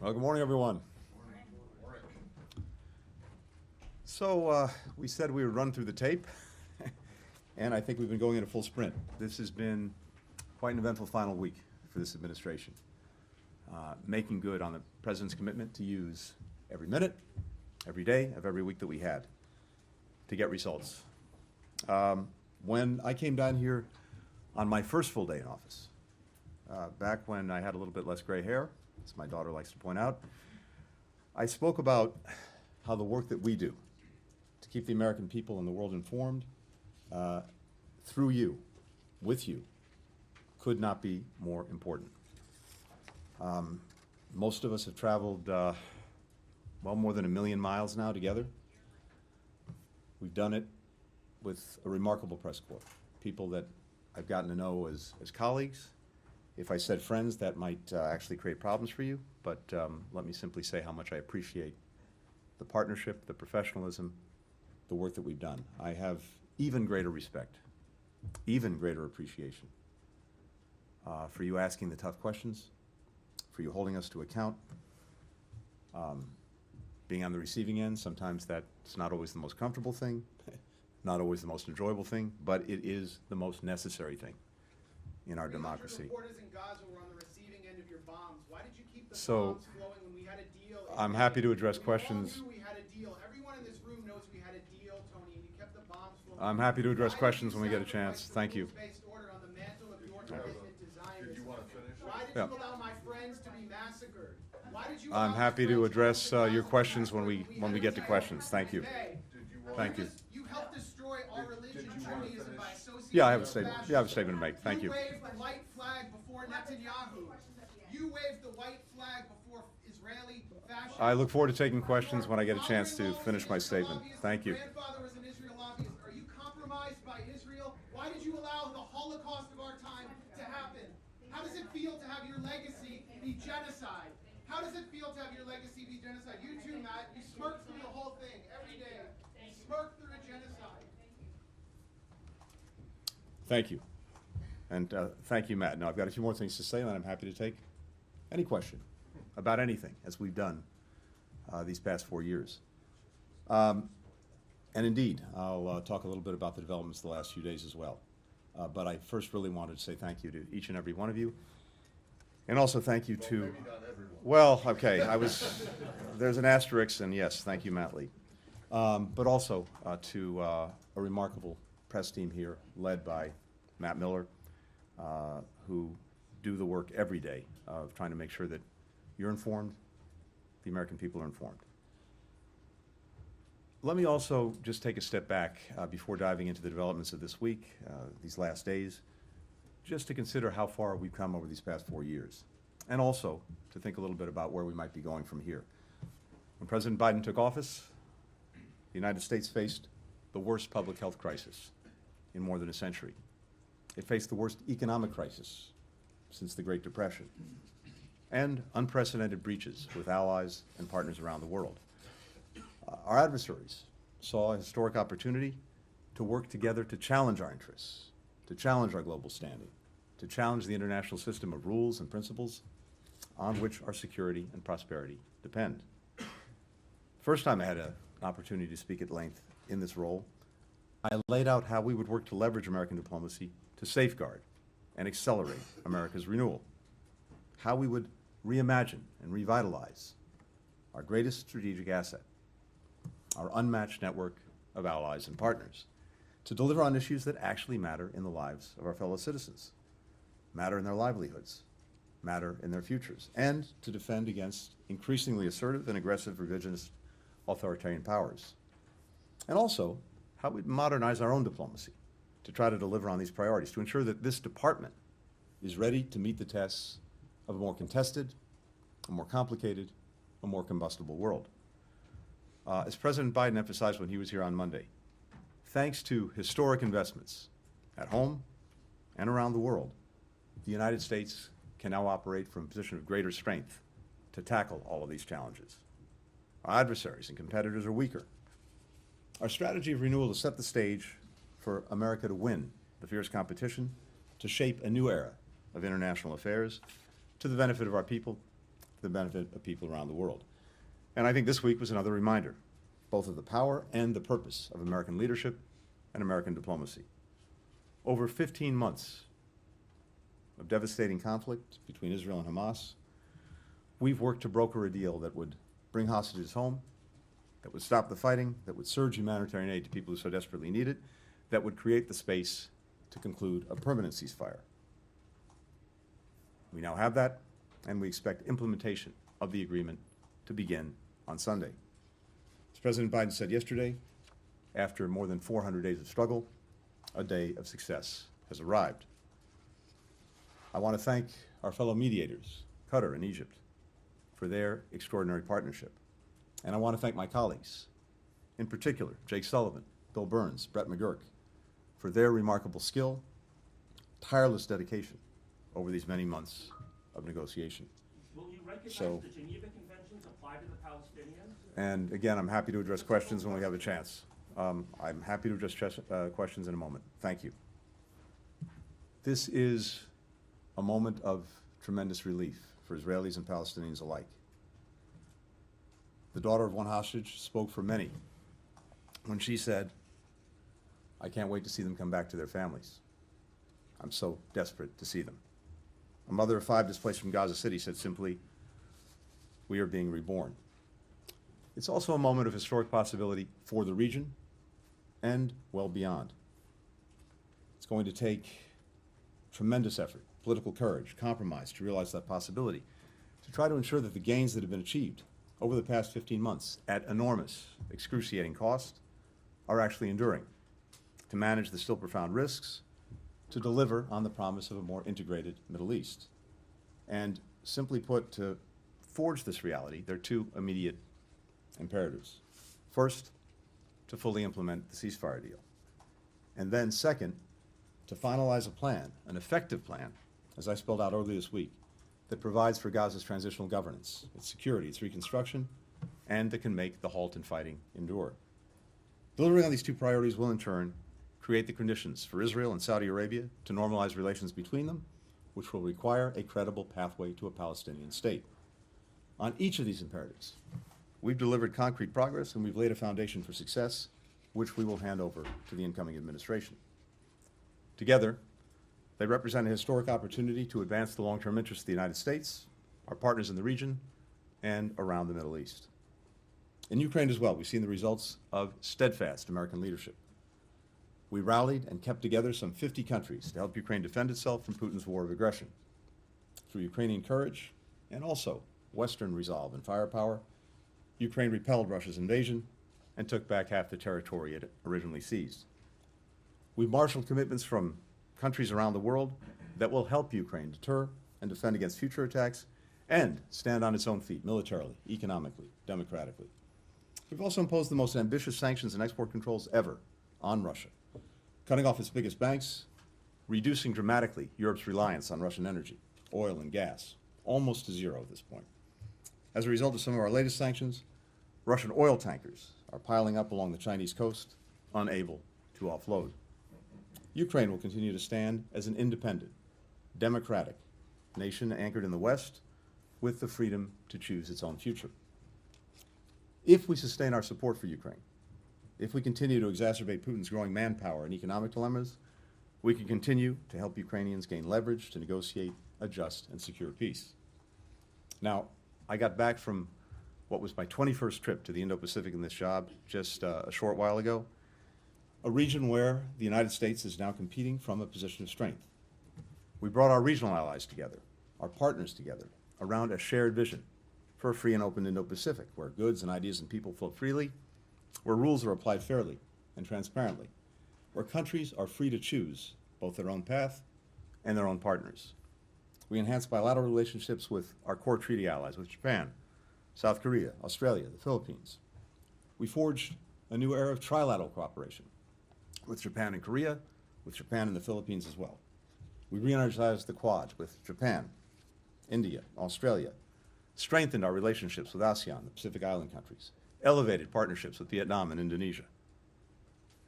Well, good morning, everyone. So we said we would run through the tape, and I think we've been going in a full sprint. This has been quite an eventful final week for this administration, making good on the President's commitment to use every minute, every day of every week that we had to get results. When I came down here on my first full day in office, back when I had a little bit less gray hair, as my daughter likes to point out, I spoke about how the work that we do to keep the American people and the world informed through you, with you, could not be more important. Most of us have traveled, well, more than 1 million miles now together. We've done it with a remarkable press corps, people that I've gotten to know as colleagues. If I said friends, that might actually create problems for you, but let me simply say how much I appreciate the partnership, the professionalism, the work that we've done. I have even greater respect, even greater appreciation for you asking the tough questions, for you holding us to account, being on the receiving end. Sometimes that's not always the most comfortable thing, not always the most enjoyable thing, but it is the most necessary thing in our democracy. Reporters in Gaza were on the receiving end of your bombs. Why did you keep the So, bombs flowing when we had a deal? I'm happy to address questions. We all knew we had a deal. Everyone in this room knows we had a deal, Tony, and you kept the bombs flowing. I'm happy to address questions when we get a chance. Thank you. Order on the mantle of your commitment to Zionism. Did you want to finish? Why did you allow my friends to be massacred? Why did you I'm happy to address your questions when we get to questions. Thank you. Thank you. You helped destroy our religion, Judaism, by associating. Yeah, I have a statement. Yeah, I have a statement to make. Thank you. You waved the white flag before Netanyahu. You waved the white flag before Israeli fascism. I look forward to taking questions when I get a chance to finish my statement. Thank you. Your grandfather was an Israel lobbyist. Are you compromised by Israel? Why did you allow the Holocaust of our time to happen? How does it feel to have your legacy be genocide? How does it feel to have your legacy be genocide? You too, Matt. You smirk through the whole thing every day. You smirk through a genocide. Thank you. And thank you, Matt. Now, I've got a few more things to say, and then I'm happy to take any question about anything, as we've done these past 4 years. And indeed, I'll talk a little bit about the developments the last few days as well. But I first really wanted to say thank you to each and every one of you. And also thank you to, Maybe not everyone. well, okay, there's an asterisk, and yes, thank you, Matt Lee. But also to a remarkable press team here, led by Matt Miller, who do the work every day of trying to make sure that you're informed, the American people are informed. Let me also just take a step back before diving into the developments of this week, these last days, just to consider how far we've come over these past 4 years, and also to think a little bit about where we might be going from here. When President Biden took office, the United States faced the worst public health crisis in more than a century. It faced the worst economic crisis since the Great Depression, and unprecedented breaches with allies and partners around the world. Our adversaries saw a historic opportunity to work together to challenge our interests, to challenge our global standing, to challenge the international system of rules and principles on which our security and prosperity depend. First time I had an opportunity to speak at length in this role, I laid out how we would work to leverage American diplomacy to safeguard and accelerate America's renewal, how we would reimagine and revitalize our greatest strategic asset, our unmatched network of allies and partners, to deliver on issues that actually matter in the lives of our fellow citizens, matter in their livelihoods, matter in their futures, and to defend against increasingly assertive and aggressive revisionist authoritarian powers. And also, how we'd modernize our own diplomacy to try to deliver on these priorities, to ensure that this department is ready to meet the tests of a more contested, a more complicated, a more combustible world. As President Biden emphasized when he was here on Monday, thanks to historic investments at home and around the world, the United States can now operate from a position of greater strength to tackle all of these challenges. Our adversaries and competitors are weaker. Our strategy of renewal to set the stage for America to win the fierce competition, to shape a new era of international affairs to the benefit of our people, for the benefit of people around the world. And I think this week was another reminder, both of the power and the purpose of American leadership and American diplomacy. Over 15 months of devastating conflict between Israel and Hamas, we've worked to broker a deal that would bring hostages home, that would stop the fighting, that would surge humanitarian aid to people who so desperately need it, that would create the space to conclude a permanent ceasefire. We now have that, and we expect implementation of the agreement to begin on Sunday. As President Biden said yesterday, after more than 400 days of struggle, a day of success has arrived. I want to thank our fellow mediators, Qatar and Egypt, for their extraordinary partnership. And I want to thank my colleagues, in particular, Jake Sullivan, Bill Burns, Brett McGurk, for their remarkable skill, tireless dedication over these many months of negotiation. Will you recognize So- the Geneva Conventions apply to the Palestinians? And again, I'm happy to address questions when we have a chance. I'm happy to address questions in a moment. Thank you. This is a moment of tremendous relief for Israelis and Palestinians alike. The daughter of one hostage spoke for many when she said, "I can't wait to see them come back to their families. I'm so desperate to see them." A mother of 5 displaced from Gaza City said simply, "We are being reborn." It's also a moment of historic possibility for the region and well beyond. It's going to take tremendous effort, political courage, compromise to realize that possibility, to try to ensure that the gains that have been achieved over the past 15 months at enormous, excruciating cost are actually enduring, to manage the still profound risks, to deliver on the promise of a more integrated Middle East. And simply put, to forge this reality, there are 2 immediate imperatives. First, to fully implement the ceasefire deal. And then second, to finalize a plan, an effective plan, as I spelled out earlier this week, that provides for Gaza's transitional governance, its security, its reconstruction, and that can make the halt in fighting endure. Delivering on these 2 priorities will in turn create the conditions for Israel and Saudi Arabia to normalize relations between them, which will require a credible pathway to a Palestinian state. On each of these imperatives, we've delivered concrete progress and we've laid a foundation for success, which we will hand over to the incoming administration. Together, they represent a historic opportunity to advance the long-term interests of the United States, our partners in the region, and around the Middle East. In Ukraine as well, we've seen the results of steadfast American leadership. We rallied and kept together some 50 countries to help Ukraine defend itself from Putin's war of aggression. Through Ukrainian courage and also Western resolve and firepower, Ukraine repelled Russia's invasion and took back half the territory it originally seized. We've marshaled commitments from countries around the world that will help Ukraine deter and defend against future attacks and stand on its own feet militarily, economically, democratically. We've also imposed the most ambitious sanctions and export controls ever on Russia, cutting off its biggest banks, reducing dramatically Europe's reliance on Russian energy, oil and gas, almost to zero at this point. As a result of some of our latest sanctions, Russian oil tankers are piling up along the Chinese coast, unable to offload. Ukraine will continue to stand as an independent, democratic nation anchored in the West with the freedom to choose its own future. If we sustain our support for Ukraine, if we continue to exacerbate Putin's growing manpower and economic dilemmas, we can continue to help Ukrainians gain leverage to negotiate a just and secure peace. Now, I got back from what was my 21st trip to the Indo-Pacific in this job just a short while ago, a region where the United States is now competing from a position of strength. We brought our regional allies together, our partners together, around a shared vision for a free and open Indo-Pacific, where goods and ideas and people flow freely, where rules are applied fairly and transparently, where countries are free to choose both their own path and their own partners. We enhanced bilateral relationships with our core treaty allies, with Japan, South Korea, Australia, the Philippines. We forged a new era of trilateral cooperation with Japan and Korea, with Japan and the Philippines as well. We re-energized the Quad with Japan, India, Australia, strengthened our relationships with ASEAN, the Pacific Island countries, elevated partnerships with Vietnam and Indonesia.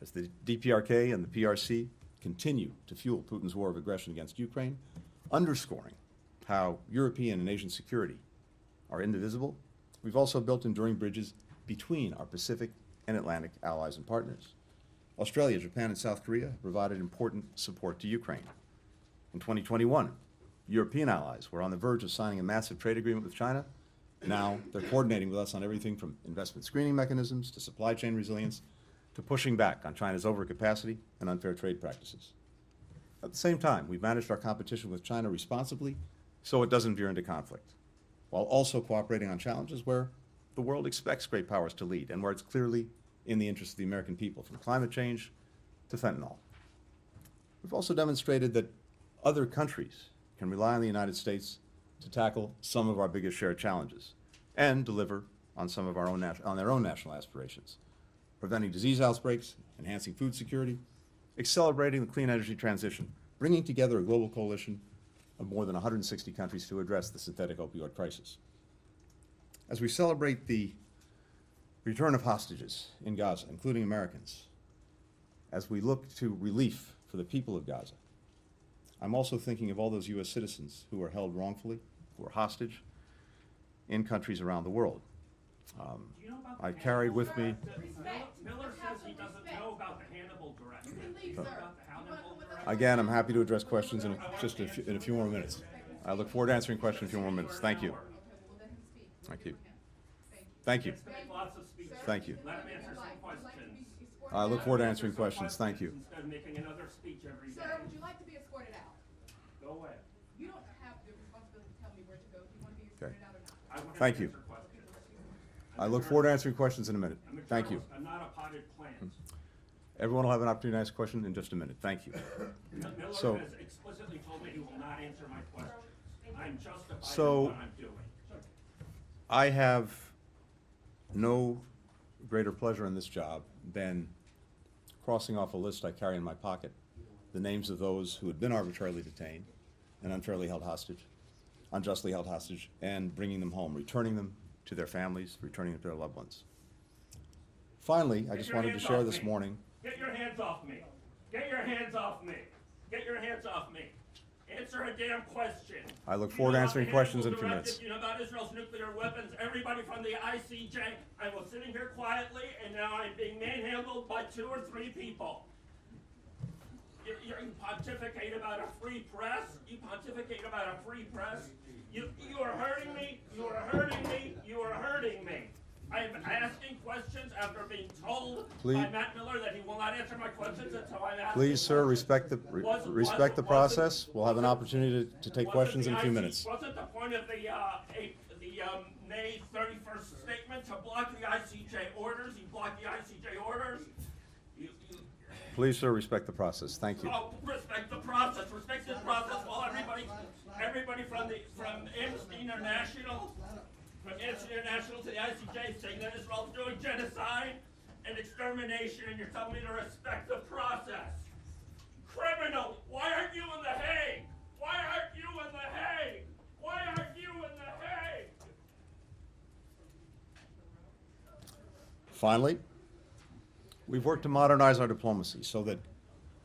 As the DPRK and the PRC continue to fuel Putin's war of aggression against Ukraine, underscoring how European and Asian security are indivisible, we've also built enduring bridges between our Pacific and Atlantic allies and partners. Australia, Japan, and South Korea have provided important support to Ukraine. In 2021, European allies were on the verge of signing a massive trade agreement with China. Now they're coordinating with us on everything from investment screening mechanisms to supply chain resilience to pushing back on China's overcapacity and unfair trade practices. At the same time, we've managed our competition with China responsibly so it doesn't veer into conflict, while also cooperating on challenges where the world expects great powers to lead and where it's clearly in the interest of the American people, from climate change to fentanyl. We've also demonstrated that other countries can rely on the United States to tackle some of our biggest shared challenges and deliver on some of our own on their own national aspirations, preventing disease outbreaks, enhancing food security, accelerating the clean energy transition, bringing together a global coalition of more than 160 countries to address the synthetic opioid crisis. As we celebrate the return of hostages in Gaza, including Americans, as we look to relief for the people of Gaza, I'm also thinking of all those U.S. citizens who are held wrongfully, who are hostage in countries around the world. Do you know about I the carried Hannibal with me. Directive? Miller says he doesn't know about the Hannibal Directive. You can leave, Do you know sir. about the Hannibal Directive? Again, I'm happy to address questions in a few more minutes. I look forward to answering questions in a few more minutes. Thank you. Okay, well, let him speak. Thank you. Thank you. Thank you. He gets to make lots of speeches. Thank you. Let him answer some Would you like to questions. be escorted I look out? forward to Answer answering some questions. Thank you. Instead of making another speech every day. Sir, would you like to be escorted out? Go away. You don't have the responsibility to tell me where to go. Do you want to be Okay. escorted out or not? I want him Thank to you. answer questions. I look forward to answering questions in a minute. I'm a Thank you. journalist. I'm not a potted plant. Everyone will have an opportunity to ask a question in just a minute. Thank you. Miller So- has explicitly told me he will not answer my questions. I'm justified So- in what I'm doing. I have no greater pleasure in this job than crossing off a list I carry in my pocket, the names of those who had been arbitrarily detained and unfairly held hostage, unjustly held hostage, and bringing them home, returning them to their families, returning them to their loved ones. Finally, I just wanted to share this morning. Get your hands off me. Get your hands off me. Get your hands off me. Answer a damn question. I look You forward know to about answering the questions in a Hannibal few Directive? minutes. You know about Israel's nuclear weapons? Everybody from the ICJ. I was sitting here quietly, and now I'm being manhandled by 2 or 3 people. You pontificate about a free press. You pontificate about a free press. You are hurting me. You are hurting me. You are hurting me. I'm asking questions after being told Please- by Matt Miller that he will not answer my questions until I'm asking. Please, sir, respect the Wasn't- process. We'll have an wasn't- opportunity to take wasn't questions the in a few IC minutes. Wasn't the point of the May 31st statement to block the ICJ orders? You blocked the ICJ orders? You Please, sir, respect the process. Thank you. oh, respect the process. Respect this process while everybody from Amnesty International, to the ICJ saying that Israel's doing genocide and extermination, and you're telling me to respect the process. Criminal, why aren't you in The Hague? Why aren't you in The Hague? Why aren't you in The Hague? Finally, we've worked to modernize our diplomacy so that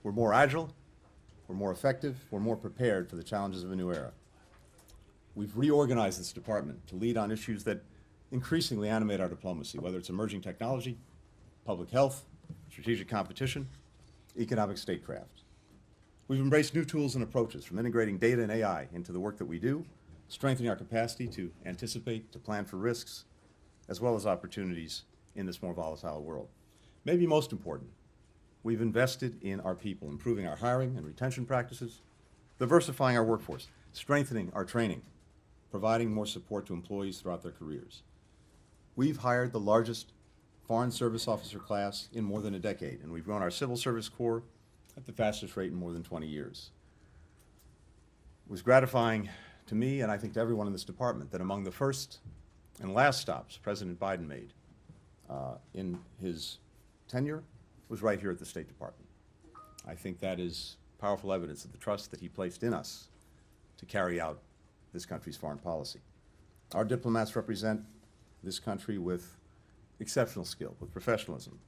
we're more agile, we're more effective, we're more prepared for the challenges of a new era. We've reorganized this department to lead on issues that increasingly animate our diplomacy, whether it's emerging technology, public health, strategic competition, economic statecraft. We've embraced new tools and approaches, from integrating data and AI into the work that we do, strengthening our capacity to anticipate, to plan for risks, as well as opportunities in this more volatile world. Maybe most important, we've invested in our people, improving our hiring and retention practices, diversifying our workforce, strengthening our training, providing more support to employees throughout their careers. We've hired the largest foreign service officer class in more than a decade, and we've grown our civil service corps at the fastest rate in more than 20 years. It was gratifying to me, and I think to everyone in this department, that among the first and last stops President Biden made in his tenure was right here at the State Department. I think that is powerful evidence of the trust that he placed in us to carry out this country's foreign policy. Our diplomats represent this country with exceptional skill, with professionalism,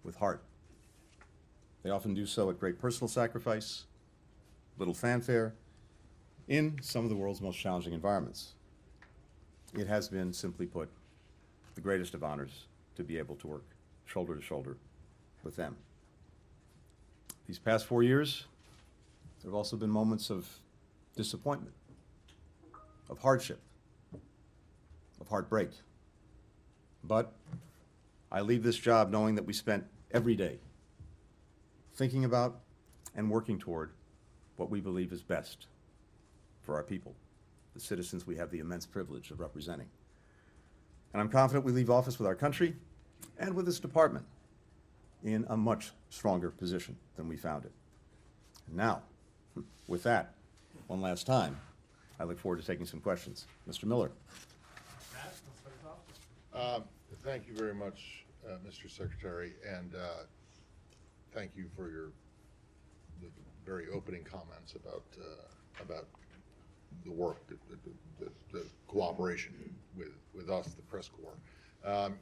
with heart. They often do so at great personal sacrifice, little fanfare, in some of the world's most challenging environments. it has been, simply put, the greatest of honors to be able to work shoulder to shoulder with them. These past 4 years, there have also been moments of disappointment, of hardship, of heartbreak. But I leave this job knowing that we spent every day thinking about and working toward what we believe is best for our people, the citizens we have the immense privilege of representing. And I'm confident we leave office with our country and with this department in a much stronger position than we found it. And now, with that, one last time, I look forward to taking some questions. Mr. Miller. Thank you very much, Mr. Secretary, and thank you for the very opening comments about the work, the cooperation with us, the press corps.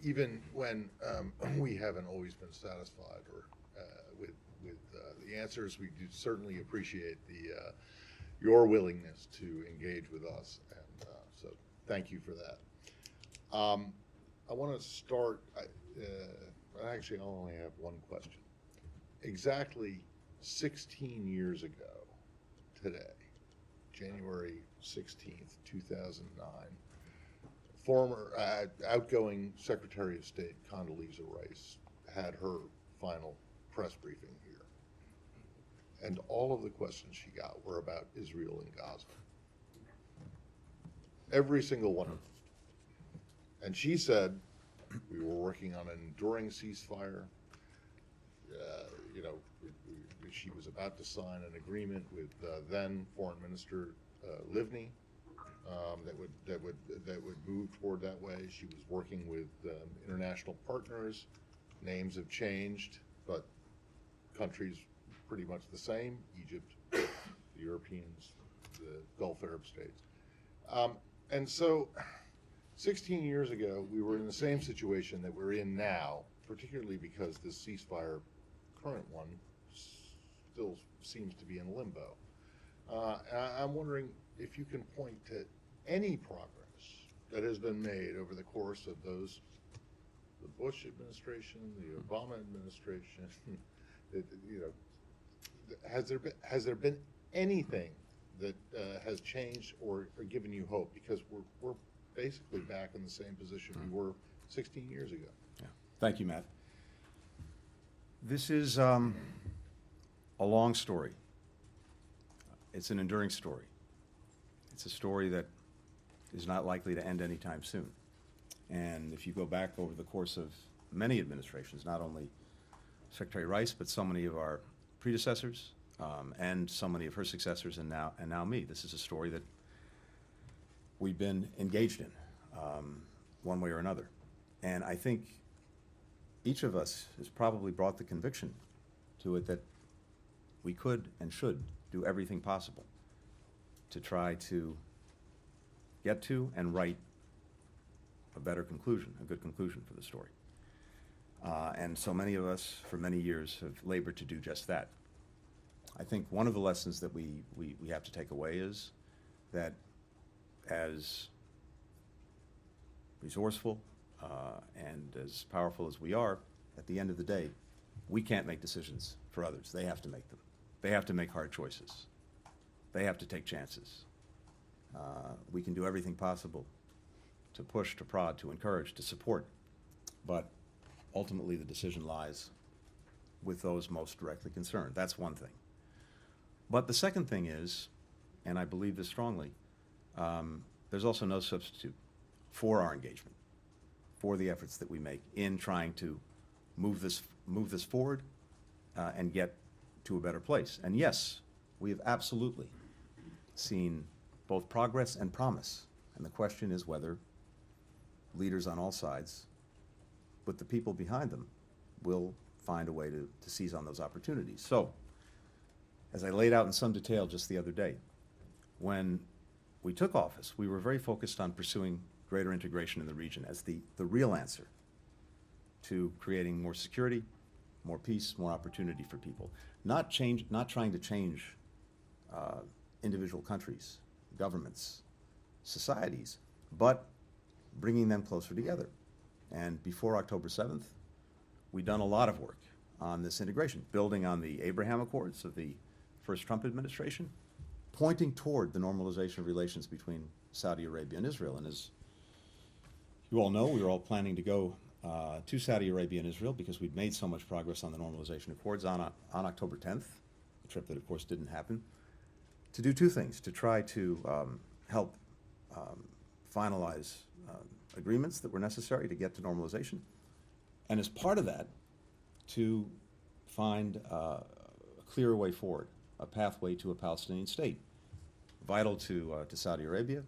Even when we haven't always been satisfied or with the answers, we do certainly appreciate your willingness to engage with us, and so thank you for that. I want to start, actually I only have one question. Exactly 16 years ago today, January 16th, 2009, former outgoing Secretary of State Condoleezza Rice had her final press briefing here. And all of the questions she got were about Israel and Gaza. Every single one of them. And she said, we were working on an enduring ceasefire. She was about to sign an agreement with then Foreign Minister Livni that would move toward that way. She was working with international partners. Names have changed, but countries pretty much the same: Egypt, the Europeans, the Gulf Arab states. And so 16 years ago, we were in the same situation that we're in now, particularly because this ceasefire, current one, still seems to be in limbo. I'm wondering if you can point to any progress that has been made over the course of the Bush administration, the Obama administration. Has there been anything that has changed or given you hope? Because we're basically back in the same position we were 16 years ago. Yeah. Thank you, Matt. This is a long story. It's an enduring story. It's a story that is not likely to end anytime soon. And if you go back over the course of many administrations, not only Secretary Rice, but so many of our predecessors and so many of her successors, and now me, this is a story that we've been engaged in one way or another. And I think each of us has probably brought the conviction to it that we could and should do everything possible to try to get to and write a better conclusion, a good conclusion for the story. And so many of us, for many years, have labored to do just that. I think one of the lessons that we have to take away is that as resourceful and as powerful as we are, at the end of the day, we can't make decisions for others. They have to make them. They have to make hard choices. They have to take chances. We can do everything possible to push, to prod, to encourage, to support, but ultimately the decision lies with those most directly concerned. That's one thing. But the second thing is, and I believe this strongly, there's also no substitute for our engagement, for the efforts that we make in trying to move this forward and get to a better place. And yes, we have absolutely seen both progress and promise. And the question is whether leaders on all sides, with the people behind them, will find a way to seize on those opportunities. So, as I laid out in some detail just the other day, when we took office, we were very focused on pursuing greater integration in the region as the real answer to creating more security, more peace, more opportunity for people. Not trying to change individual countries, governments, societies, but bringing them closer together. And before October 7th, we'd done a lot of work on this integration, building on the Abraham Accords of the first Trump administration, pointing toward the normalization of relations between Saudi Arabia and Israel. And as you all know, we were all planning to go to Saudi Arabia and Israel because we'd made so much progress on the normalization accords on October 10th, a trip that of course didn't happen, to do two things: to try to help finalize agreements that were necessary to get to normalization, and as part of that, to find a clearer way forward, a pathway to a Palestinian state, vital to Saudi Arabia,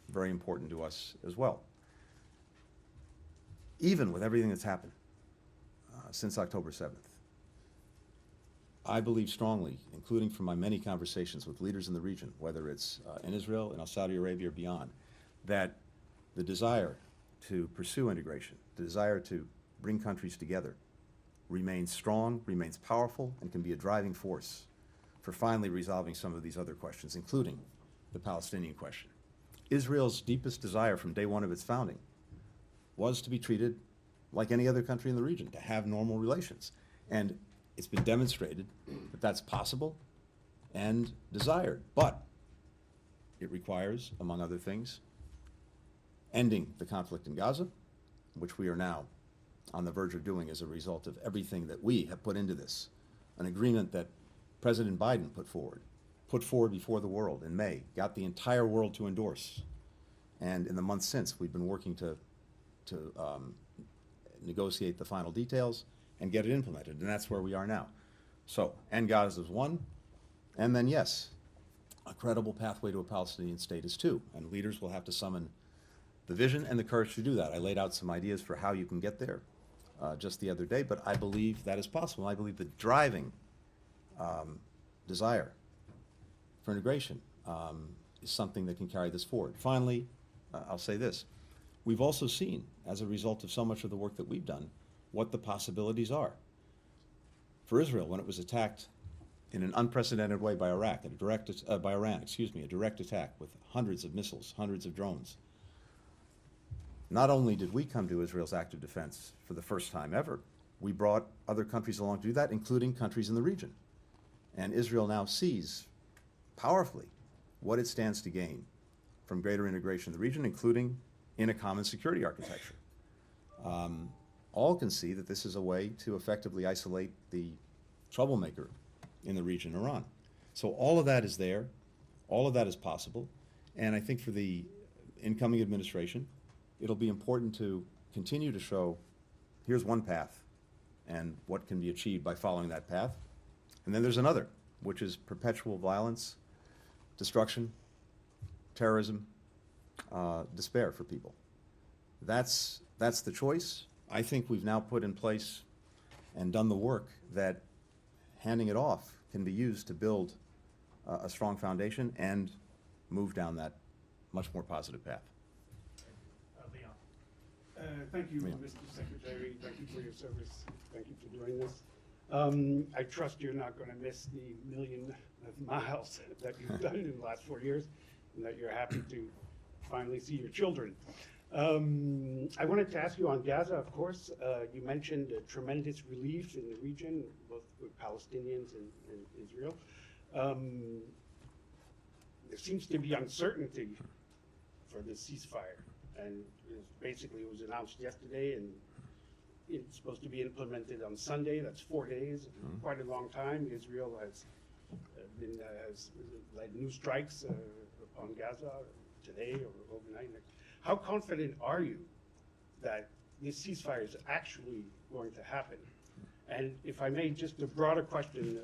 very important to us as well. Even with everything that's happened since October 7th, I believe strongly, including from my many conversations with leaders in the region, whether it's in Israel, in Saudi Arabia, or beyond, that the desire to pursue integration, the desire to bring countries together, remains strong, remains powerful, and can be a driving force for finally resolving some of these other questions, including the Palestinian question. Israel's deepest desire from day one of its founding was to be treated like any other country in the region, to have normal relations. And it's been demonstrated that that's possible and desired. But it requires, among other things, ending the conflict in Gaza, which we are now on the verge of doing as a result of everything that we have put into this. An agreement that President Biden put forward before the world in May, got the entire world to endorse. And in the months since, we've been working to negotiate the final details and get it implemented, and that's where we are now. So, end Gaza is one, and then yes, a credible pathway to a Palestinian state is two, and leaders will have to summon the vision and the courage to do that. I laid out some ideas for how you can get there just the other day, but I believe that is possible. I believe the driving desire for integration is something that can carry this forward. Finally, I'll say this. We've also seen, as a result of so much of the work that we've done, what the possibilities are. For Israel, when it was attacked in an unprecedented way by Iran, a direct attack with hundreds of missiles, hundreds of drones. Not only did we come to Israel's active defense for the first time ever, we brought other countries along to do that, including countries in the region. And Israel now sees powerfully what it stands to gain from greater integration in the region, including in a common security architecture. All can see that this is a way to effectively isolate the troublemaker in the region, Iran. So all of that is there, all of that is possible, and I think for the incoming administration, it'll be important to continue to show, here's one path, and what can be achieved by following that path. And then there's another, which is perpetual violence, destruction, terrorism, despair for people. That's the choice. I think we've now put in place and done the work that handing it off can be used to build a strong foundation and move down that much more positive path. Leon. Thank you, Leon. Mr. Secretary. Thank you for your service. Thank you for doing this. I trust you're not going to miss the million of miles that you've done in the last 4 years, and that you're happy to finally see your children. I wanted to ask you on Gaza, of course. You mentioned tremendous relief in the region, both with Palestinians and Israel. There seems to be uncertainty for the ceasefire, and it was announced yesterday, and it's supposed to be implemented on Sunday. That's 4 days, quite a long time. Israel has led new strikes upon Gaza today or overnight. How confident are you that this ceasefire is actually going to happen? And if I may, just a broader question,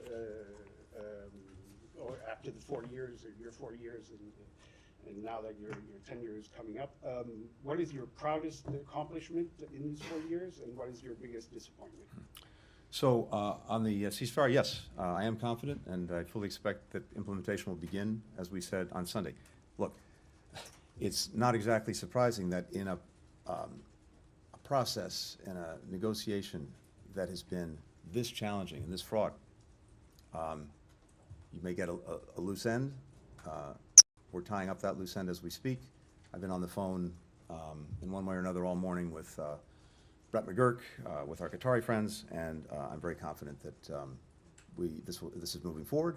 or after the 4 years, or your 4 years, and now that your tenure is coming up, what is your proudest accomplishment in these 4 years, and what is your biggest disappointment? So on the ceasefire, yes, I am confident, and I fully expect that implementation will begin, as we said, on Sunday. Look, it's not exactly surprising that in a process, in a negotiation that has been this challenging and this fraught, you may get a loose end. We're tying up that loose end as we speak. I've been on the phone in one way or another all morning with Brett McGurk, with our Qatari friends, and I'm very confident that this is moving forward,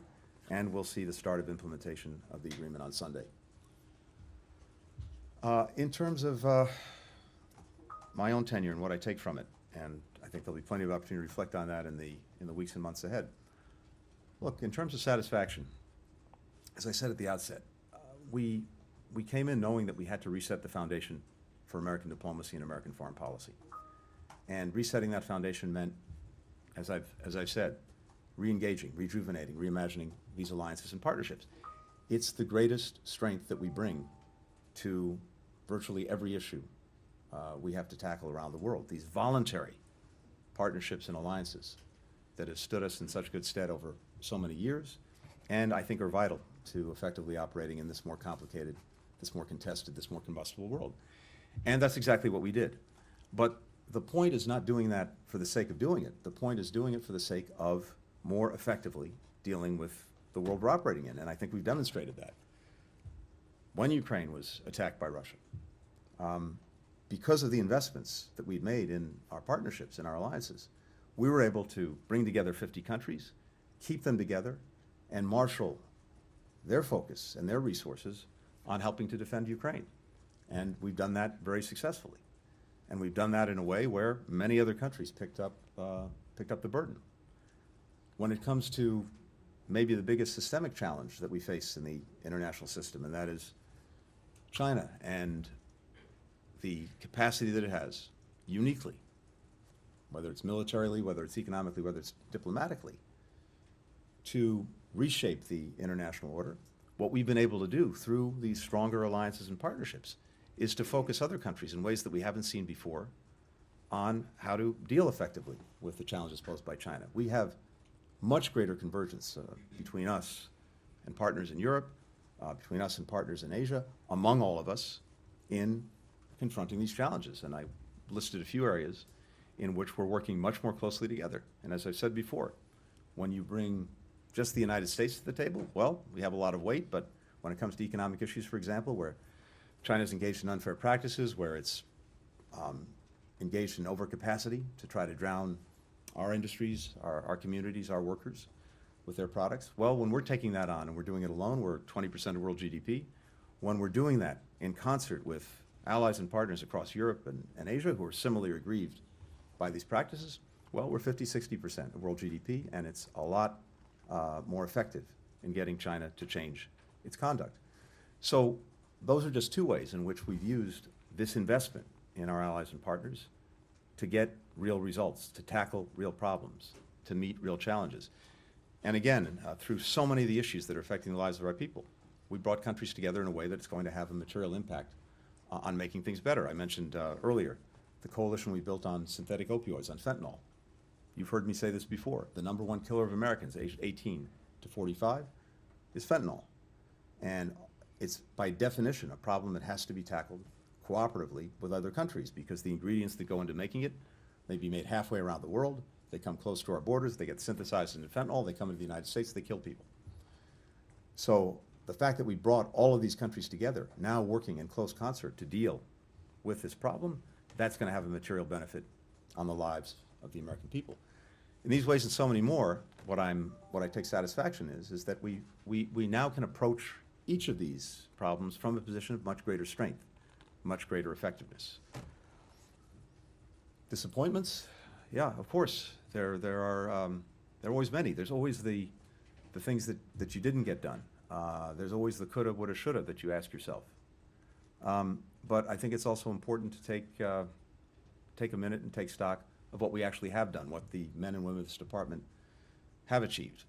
and we'll see the start of implementation of the agreement on Sunday. In terms of my own tenure and what I take from it, and I think there'll be plenty of opportunity to reflect on that in the weeks and months ahead. Look, in terms of satisfaction, as I said at the outset, we came in knowing that we had to reset the foundation for American diplomacy and American foreign policy. And resetting that foundation meant, as I've said, re-engaging, rejuvenating, reimagining these alliances and partnerships. It's the greatest strength that we bring to virtually every issue we have to tackle around the world. These voluntary partnerships and alliances that have stood us in such good stead over so many years, and I think are vital to effectively operating in this more complicated, this more contested, this more combustible world. And that's exactly what we did. But the point is not doing that for the sake of doing it. The point is doing it for the sake of more effectively dealing with the world we're operating in, and I think we've demonstrated that. When Ukraine was attacked by Russia, because of the investments that we've made in our partnerships and our alliances, we were able to bring together 50 countries, keep them together, and marshal their focus and their resources on helping to defend Ukraine. And we've done that very successfully. And we've done that in a way where many other countries picked up the burden. When it comes to maybe the biggest systemic challenge that we face in the international system, and that is China and the capacity that it has, uniquely, whether it's militarily, whether it's economically, whether it's diplomatically, to reshape the international order, what we've been able to do through these stronger alliances and partnerships is to focus other countries in ways that we haven't seen before on how to deal effectively with the challenges posed by China. We have much greater convergence between us and partners in Europe, between us and partners in Asia, among all of us in confronting these challenges. And I listed a few areas in which we're working much more closely together. And as I've said before, when you bring just the United States to the table, well, we have a lot of weight, but when it comes to economic issues, for example, where China's engaged in unfair practices, where it's engaged in overcapacity to try to drown our industries, our communities, our workers with their products. Well, when we're taking that on and we're doing it alone, we're 20% of world GDP. When we're doing that in concert with allies and partners across Europe and Asia who are similarly aggrieved by these practices, well, we're 50-60% of world GDP, and it's a lot more effective in getting China to change its conduct. So those are just two ways in which we've used this investment in our allies and partners to get real results, to tackle real problems, to meet real challenges. And again, through so many of the issues that are affecting the lives of our people, we brought countries together in a way that's going to have a material impact on making things better. I mentioned earlier the coalition we built on synthetic opioids, on fentanyl. You've heard me say this before. The #1 killer of Americans aged 18 to 45 is fentanyl. And it's by definition a problem that has to be tackled cooperatively with other countries, because the ingredients that go into making it may be made halfway around the world, they come close to our borders, they get synthesized into fentanyl, they come into the United States, they kill people. So the fact that we brought all of these countries together, now working in close concert to deal with this problem, that's going to have a material benefit on the lives of the American people. In these ways and so many more, what I take satisfaction is that we now can approach each of these problems from a position of much greater strength, much greater effectiveness. Disappointments? Yeah, of course. There are always many. There's always the things that you didn't get done. There's always the coulda, woulda, shoulda that you ask yourself. But I think it's also important to take a minute and take stock of what we actually have done, what the men and women of this department have achieved.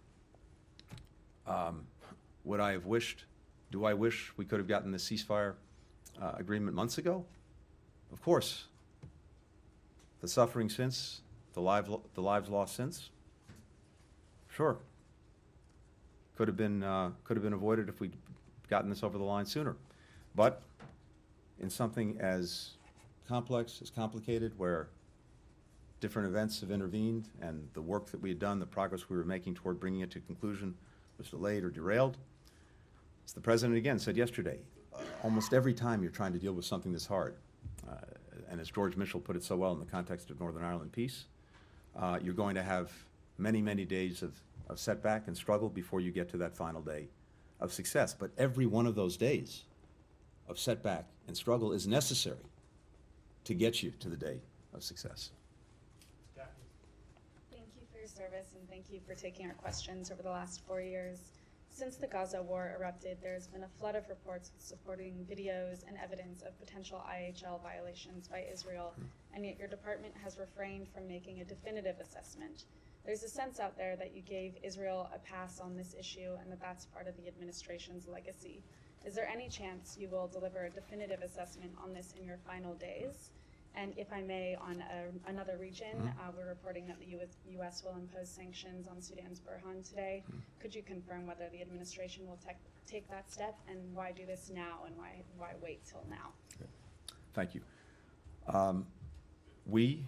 Would I have wished, do I wish we could have gotten the ceasefire agreement months ago? Of course. The suffering since, the lives lost since? Sure. Could have been avoided if we'd gotten this over the line sooner. But in something as complex, as complicated, where different events have intervened and the work that we had done, the progress we were making toward bringing it to conclusion was delayed or derailed, as the President again said yesterday, almost every time you're trying to deal with something this hard, and as George Mitchell put it so well in the context of Northern Ireland peace, you're going to have many, many days of setback and struggle before you get to that final day of success. But every one of those days of setback and struggle is necessary to get you to the day of success. Thank you for your service and thank you for taking our questions over the last 4 years. Since the Gaza war erupted, there's been a flood of reports supporting videos and evidence of potential IHL violations by Israel, and yet your department has refrained from making a definitive assessment. There's a sense out there that you gave Israel a pass on this issue and that that's part of the administration's legacy. Is there any chance you will deliver a definitive assessment on this in your final days? And if I may, on another region, we're reporting that the U.S. will impose sanctions on Sudan's Burhan today. Could you confirm whether the administration will take that step, and why do this now, and why wait till now? Okay. Thank you. We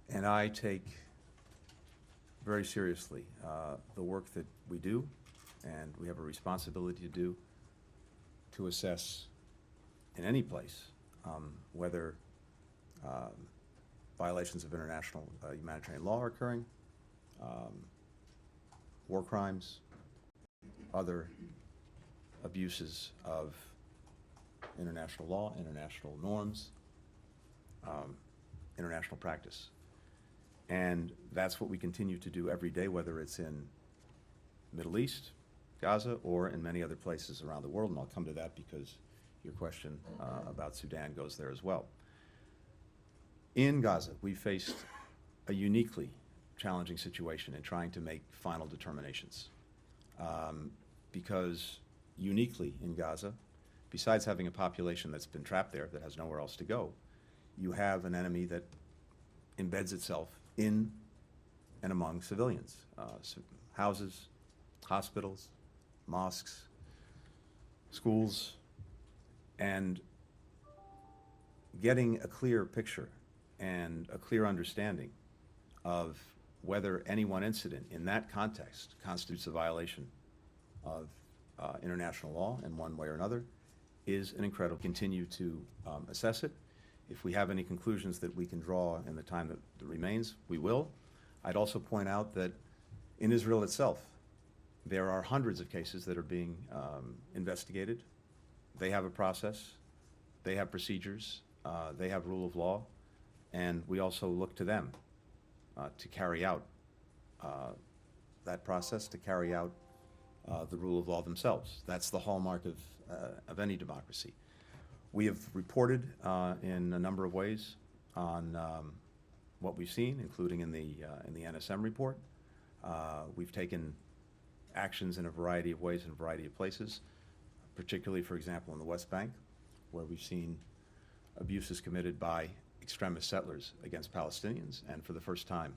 and I take very seriously the work that we do, and we have a responsibility to do, to assess in any place whether violations of international humanitarian law are occurring, war crimes, other abuses of international law, international norms, international practice. And that's what we continue to do every day, whether it's in Middle East, Gaza, or in many other places around the world. And I'll come to that because your question about Sudan goes there as well. In Gaza, we faced a uniquely challenging situation in trying to make final determinations. Because uniquely in Gaza, besides having a population that's been trapped there, that has nowhere else to go, you have an enemy that embeds itself in and among civilians, houses, hospitals, mosques, schools, and getting a clear picture and a clear understanding of whether any one incident in that context constitutes a violation of international law in one way or another is an incredible. Continue to assess it. If we have any conclusions that we can draw in the time that remains, we will. I'd also point out that in Israel itself, there are hundreds of cases that are being investigated. They have a process, they have procedures, they have rule of law, and we also look to them to carry out that process, to carry out the rule of law themselves. That's the hallmark of any democracy. We have reported in a number of ways on what we've seen, including in the NSM report. We've taken actions in a variety of ways in a variety of places, particularly, for example, in the West Bank, where we've seen abuses committed by extremist settlers against Palestinians, and for the first time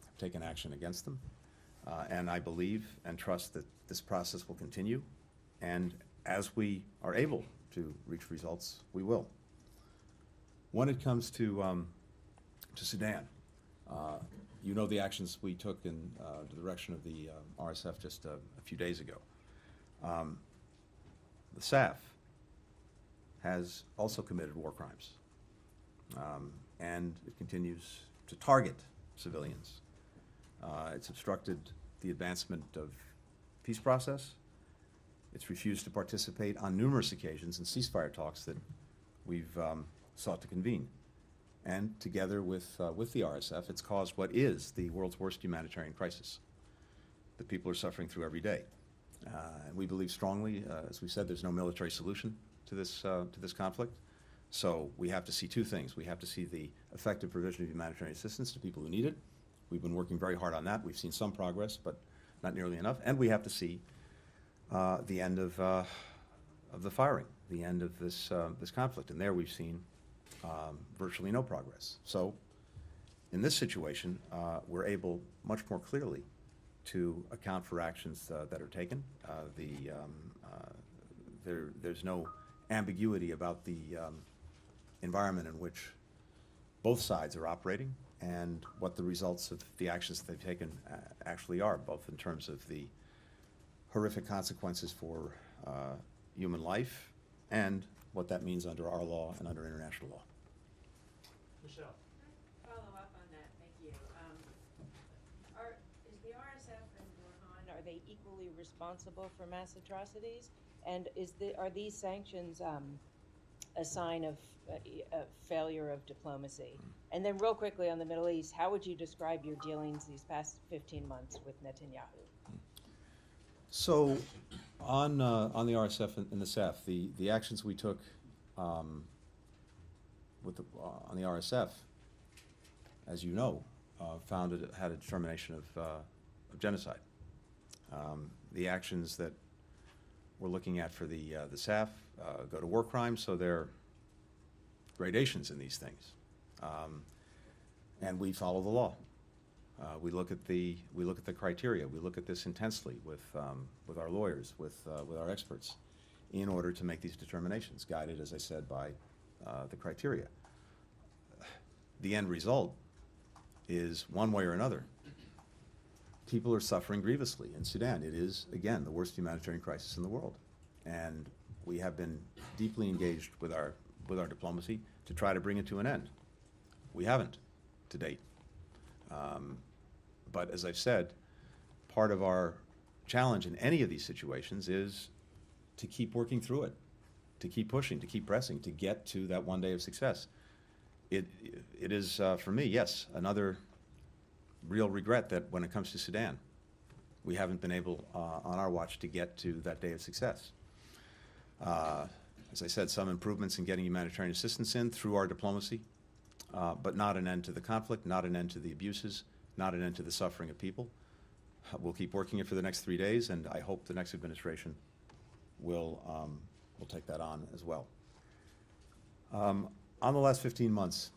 have taken action against them. And I believe and trust that this process will continue, and as we are able to reach results, we will. When it comes to Sudan, you know the actions we took in the direction of the RSF just a few days ago. The SAF has also committed war crimes, and it continues to target civilians. It's obstructed the advancement of peace process. It's refused to participate on numerous occasions in ceasefire talks that we've sought to convene. And together with the RSF, it's caused what is the world's worst humanitarian crisis that people are suffering through every day. And we believe strongly, as we said, there's no military solution to this conflict. So we have to see two things. We have to see the effective provision of humanitarian assistance to people who need it. We've been working very hard on that. We've seen some progress, but not nearly enough. And we have to see the end of the firing, the end of this conflict. And there we've seen virtually no progress. So in this situation, we're able much more clearly to account for actions that are taken. There's no ambiguity about the environment in which both sides are operating and what the results of the actions that they've taken actually are, both in terms of the horrific consequences for human life and what that means under our law and under international law. Michelle. Follow up on that, thank you. Is the RSF and Burhan, are they equally responsible for mass atrocities? And are these sanctions a sign of a failure of diplomacy? And then real quickly on the Middle East, how would you describe your dealings these past 15 months with Netanyahu? So, on the RSF and the SAF, the actions we took on the RSF, as you know, had a determination of genocide. The actions that we're looking at for the SAF go to war crimes, so there are gradations in these things, and we follow the law. We look at the criteria. We look at this intensely with our lawyers, with our experts, in order to make these determinations, guided, as I said, by the criteria. The end result is, one way or another, people are suffering grievously in Sudan. It is, again, the worst humanitarian crisis in the world, and we have been deeply engaged with our diplomacy to try to bring it to an end. We haven't to date. But as I've said, part of our challenge in any of these situations is to keep working through it, to keep pushing, to keep pressing, to get to that one day of success. It is, for me, yes, another real regret that when it comes to Sudan, we haven't been able on our watch to get to that day of success. As I said, some improvements in getting humanitarian assistance in through our diplomacy, but not an end to the conflict, not an end to the abuses, not an end to the suffering of people. We'll keep working it for the next 3 days, and I hope the next administration will take that on as well. On the last 15 months,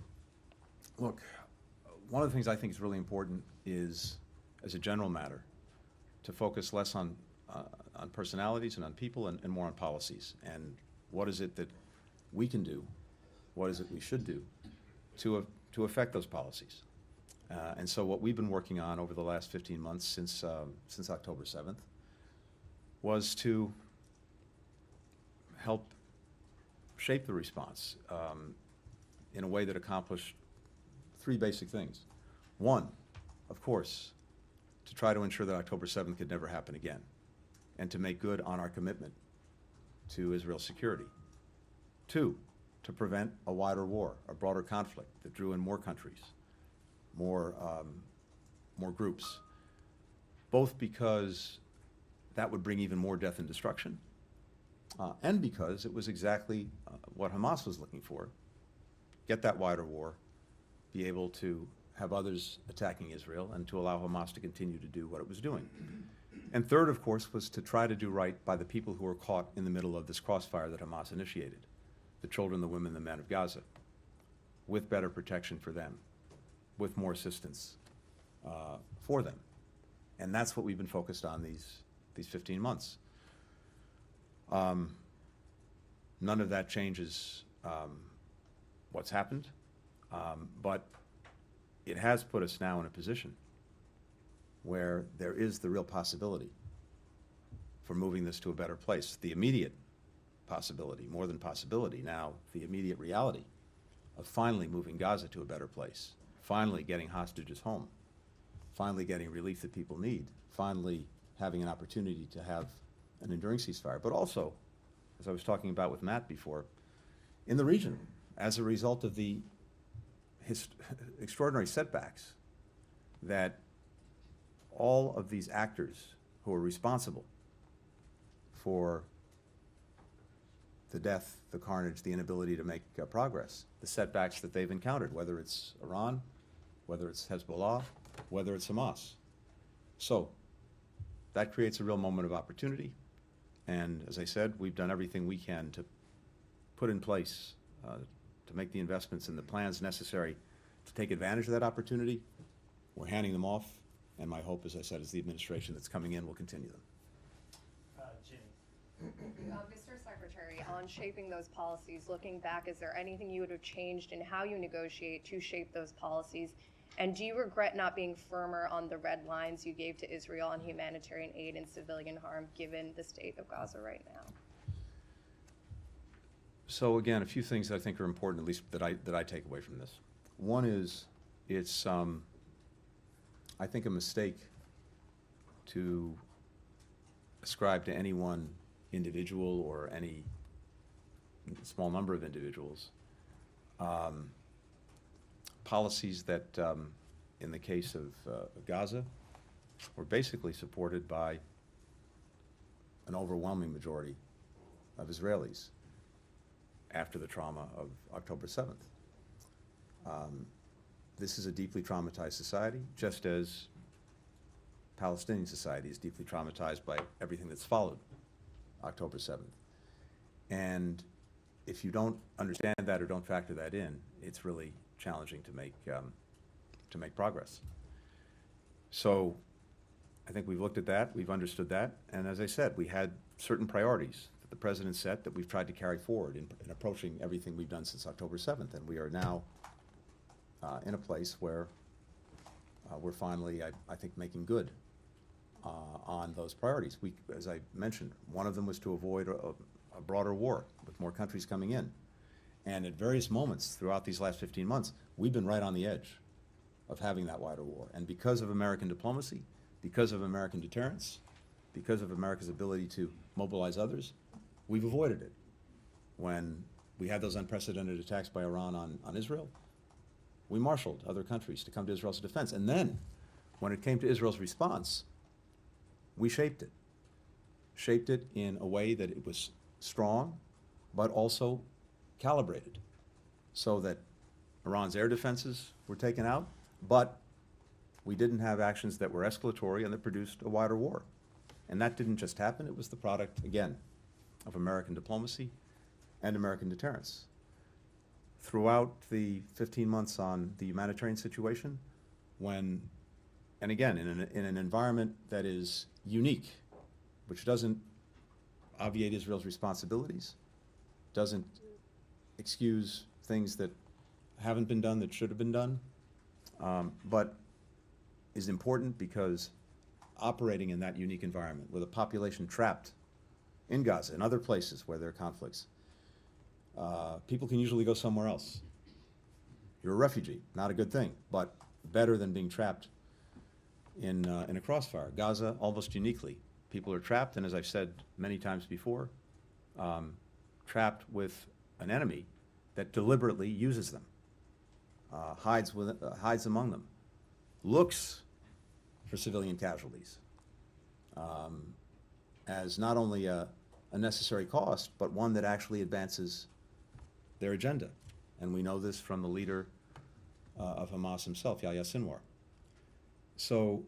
look, one of the things I think is really important is, as a general matter, to focus less on personalities and on people and more on policies. And what is it that we can do? What is it we should do to affect those policies? And so what we've been working on over the last 15 months since October 7th was to help shape the response in a way that accomplished 3 basic things. One, of course, to try to ensure that October 7th could never happen again, and to make good on our commitment to Israel's security. 2, to prevent a wider war, a broader conflict that drew in more countries, more groups, both because that would bring even more death and destruction, and because it was exactly what Hamas was looking for: get that wider war, be able to have others attacking Israel, and to allow Hamas to continue to do what it was doing. And third, of course, was to try to do right by the people who were caught in the middle of this crossfire that Hamas initiated: the children, the women, the men of Gaza, with better protection for them, with more assistance for them. And that's what we've been focused on these 15 months. None of that changes what's happened, but it has put us now in a position where there is the real possibility for moving this to a better place. The immediate possibility, more than possibility now, the immediate reality of finally moving Gaza to a better place, finally getting hostages home, finally getting relief that people need, finally having an opportunity to have an enduring ceasefire. But also, as I was talking about with Matt before, in the region, as a result of the extraordinary setbacks that all of these actors who are responsible for the death, the carnage, the inability to make progress, the setbacks that they've encountered, whether it's Iran, whether it's Hezbollah, whether it's Hamas. So that creates a real moment of opportunity. And as I said, we've done everything we can to put in place, to make the investments and the plans necessary to take advantage of that opportunity. We're handing them off, and my hope, as I said, is the administration that's coming in will continue them. Ginny. Mr. Secretary, on shaping those policies, looking back, is there anything you would have changed in how you negotiate to shape those policies? And do you regret not being firmer on the red lines you gave to Israel on humanitarian aid and civilian harm, given the state of Gaza right now? So again, a few things that I think are important, at least that I take away from this. One is, it's, I think, a mistake to ascribe to any one individual or any small number of individuals policies that, in the case of Gaza, were basically supported by an overwhelming majority of Israelis after the trauma of October 7th. This is a deeply traumatized society, just as Palestinian society is deeply traumatized by everything that's followed October 7th. And if you don't understand that or don't factor that in, it's really challenging to make progress. So I think we've looked at that, we've understood that, and as I said, we had certain priorities that the President set that we've tried to carry forward in approaching everything we've done since October 7th, and we are now in a place where we're finally, I think, making good on those priorities. As I mentioned, one of them was to avoid a broader war with more countries coming in. And at various moments throughout these last 15 months, we've been right on the edge of having that wider war. And because of American diplomacy, because of American deterrence, because of America's ability to mobilize others, we've avoided it. When we had those unprecedented attacks by Iran on Israel, we marshaled other countries to come to Israel's defense. And then, when it came to Israel's response, we shaped it in a way that it was strong, but also calibrated, so that Iran's air defenses were taken out, but we didn't have actions that were escalatory and that produced a wider war. And that didn't just happen, it was the product, again, of American diplomacy and American deterrence. Throughout the 15 months on the humanitarian situation, when, and again, in an environment that is unique, which doesn't obviate Israel's responsibilities, doesn't excuse things that haven't been done that should have been done, but is important because operating in that unique environment with a population trapped in Gaza and other places where there are conflicts, people can usually go somewhere else. You're a refugee, not a good thing, but better than being trapped in a crossfire. Gaza, almost uniquely, people are trapped, and as I've said many times before, trapped with an enemy that deliberately uses them, hides among them, looks for civilian casualties as not only a necessary cost, but one that actually advances their agenda. And we know this from the leader of Hamas himself, Yahya Sinwar. So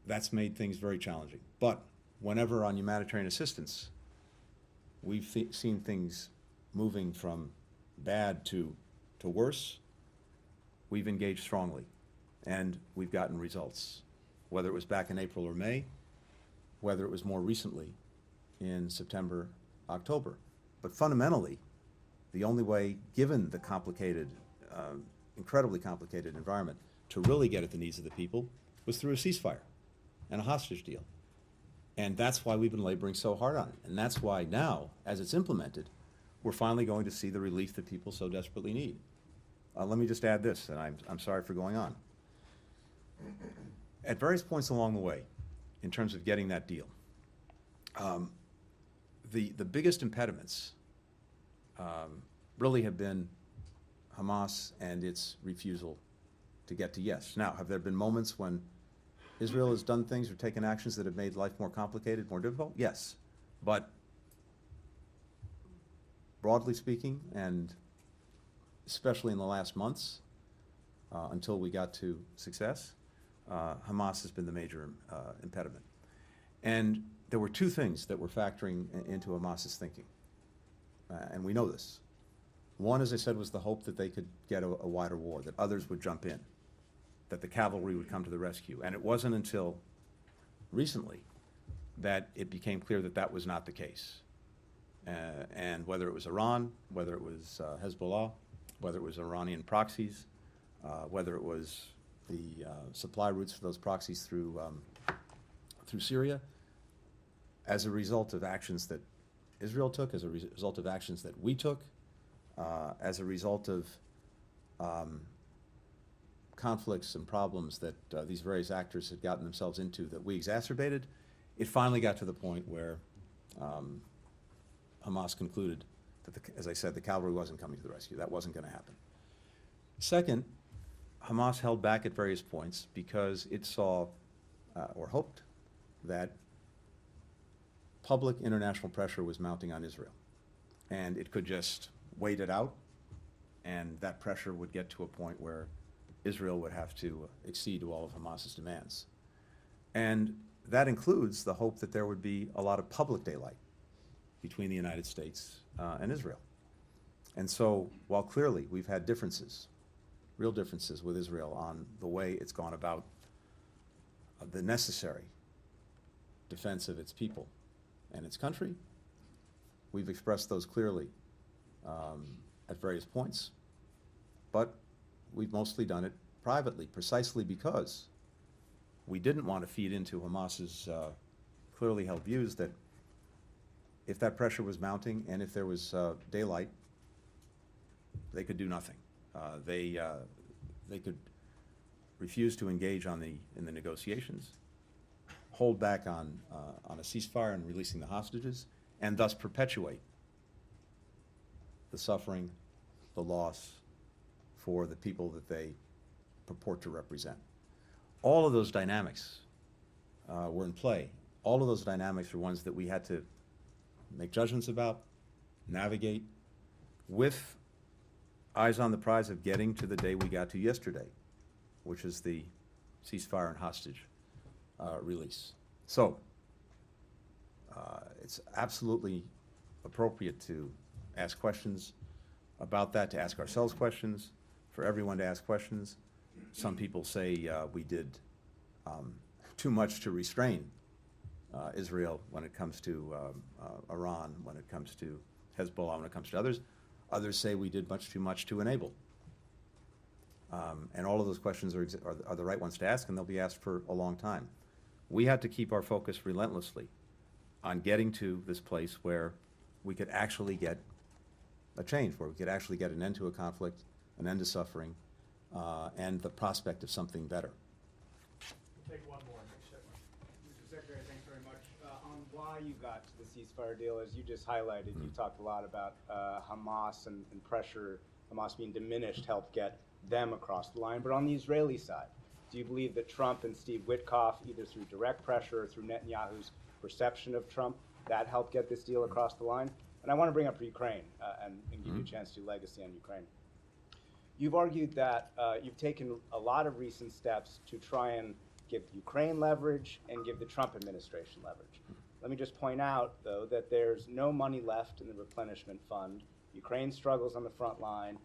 that's made things very challenging. But whenever on humanitarian assistance, we've seen things moving from bad to worse, we've engaged strongly, and we've gotten results, whether it was back in April or May, whether it was more recently in September, October. But fundamentally, the only way, given the complicated, incredibly complicated environment, to really get at the needs of the people was through a ceasefire and a hostage deal. And that's why we've been laboring so hard on it. And that's why now, as it's implemented, we're finally going to see the relief that people so desperately need. Let me just add this, and I'm sorry for going on. At various points along the way, in terms of getting that deal, the biggest impediments really have been Hamas and its refusal to get to yes. Now, have there been moments when Israel has done things or taken actions that have made life more complicated, more difficult? Yes. But broadly speaking, and especially in the last months, until we got to success, Hamas has been the major impediment. And there were two things that were factoring into Hamas's thinking, and we know this. One, as I said, was the hope that they could get a wider war, that others would jump in, that the cavalry would come to the rescue. And it wasn't until recently that it became clear that that was not the case. And whether it was Iran, whether it was Hezbollah, whether it was Iranian proxies, whether it was the supply routes for those proxies through Syria, as a result of actions that Israel took, as a result of actions that we took, as a result of conflicts and problems that these various actors had gotten themselves into that we exacerbated, it finally got to the point where Hamas concluded that, as I said, the cavalry wasn't coming to the rescue. That wasn't going to happen. Second, Hamas held back at various points because it saw or hoped that public international pressure was mounting on Israel. And it could just wait it out, and that pressure would get to a point where Israel would have to accede to all of Hamas's demands. And that includes the hope that there would be a lot of public daylight between the United States and Israel. And so, while clearly we've had differences, real differences with Israel on the way it's gone about the necessary defense of its people and its country, we've expressed those clearly at various points, but we've mostly done it privately, precisely because we didn't want to feed into Hamas's clearly held views that if that pressure was mounting and if there was daylight, they could do nothing. They could refuse to engage in the negotiations, hold back on a ceasefire and releasing the hostages, and thus perpetuate the suffering, the loss for the people that they purport to represent. All of those dynamics were in play. All of those dynamics are ones that we had to make judgments about, navigate, with eyes on the prize of getting to the day we got to yesterday, which is the ceasefire and hostage release. So, it's absolutely appropriate to ask questions about that, to ask ourselves questions, for everyone to ask questions. Some people say we did too much to restrain Israel when it comes to Iran, when it comes to Hezbollah, when it comes to others. Others say we did much too much to enable. And all of those questions are the right ones to ask, and they'll be asked for a long time. We had to keep our focus relentlessly on getting to this place where we could actually get a change, where we could actually get an end to a conflict, an end to suffering, and the prospect of something better. We'll take one more. Mr. Secretary, thanks very much. On why you got to the ceasefire deal, as you just highlighted, you talked a lot about Hamas and pressure, Hamas being diminished helped get them across the line. But on the Israeli side, do you believe that Trump and Steve Witkoff, either through direct pressure or through Netanyahu's perception of Trump, that helped get this deal across the line? And I want to bring up Ukraine and give you a chance to do legacy on Ukraine. You've argued that you've taken a lot of recent steps to try and give Ukraine leverage and give the Trump administration leverage. Let me just point out, though, that there's no money left in the replenishment fund. Ukraine struggles on the front line.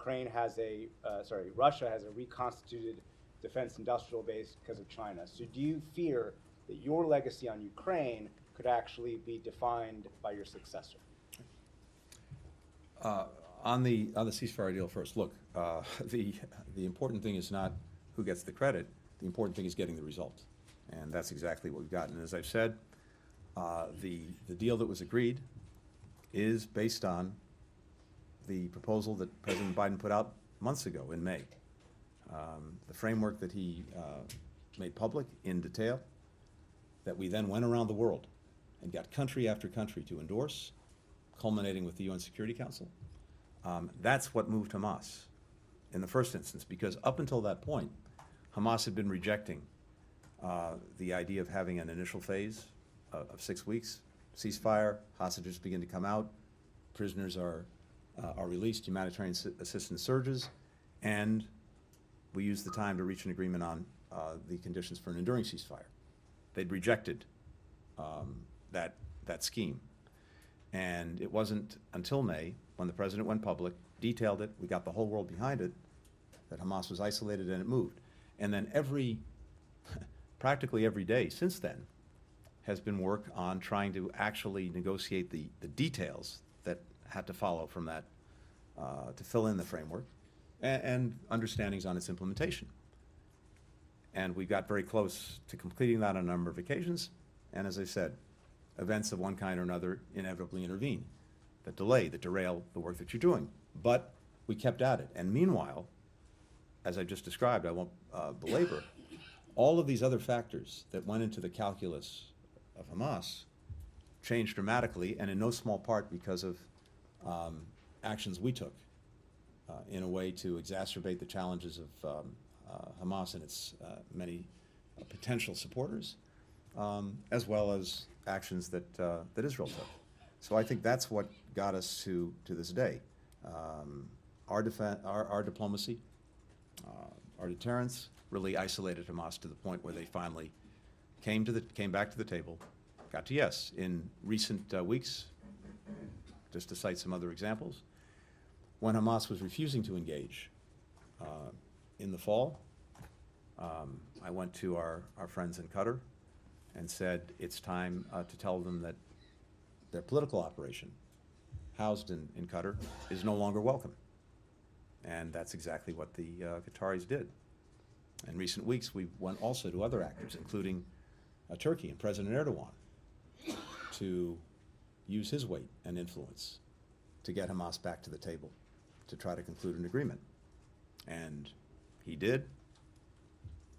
Russia has a reconstituted defense industrial base because of China. So do you fear that your legacy on Ukraine could actually be defined by your successor? On the ceasefire deal first, look, the important thing is not who gets the credit. The important thing is getting the result, and that's exactly what we've gotten. As I've said, the deal that was agreed is based on the proposal that President Biden put out months ago in May. The framework that he made public in detail, that we then went around the world and got country after country to endorse, culminating with the UN Security Council. That's what moved Hamas in the first instance, because up until that point, Hamas had been rejecting the idea of having an initial phase of 6 weeks, ceasefire, hostages begin to come out, prisoners are released, humanitarian assistance surges, and we used the time to reach an agreement on the conditions for an enduring ceasefire. They'd rejected that scheme. And it wasn't until May, when the president went public, detailed it, we got the whole world behind it, that Hamas was isolated and it moved. And then practically every day since then has been work on trying to actually negotiate the details that had to follow from that to fill in the framework and understandings on its implementation. And we got very close to completing that on a number of occasions. And as I said, events of one kind or another inevitably intervene that delay, that derail the work that you're doing. But we kept at it. And meanwhile, as I just described, I won't belabor, all of these other factors that went into the calculus of Hamas changed dramatically, and in no small part because of actions we took in a way to exacerbate the challenges of Hamas and its many potential supporters, as well as actions that Israel took. So I think that's what got us to this day. Our diplomacy, our deterrence really isolated Hamas to the point where they finally came back to the table, got to yes. In recent weeks, just to cite some other examples, when Hamas was refusing to engage in the fall, I went to our friends in Qatar and said it's time to tell them that their political operation housed in Qatar is no longer welcome. And that's exactly what the Qataris did. In recent weeks, we went also to other actors, including Turkey and President Erdogan, to use his weight and influence to get Hamas back to the table, to try to conclude an agreement. And he did,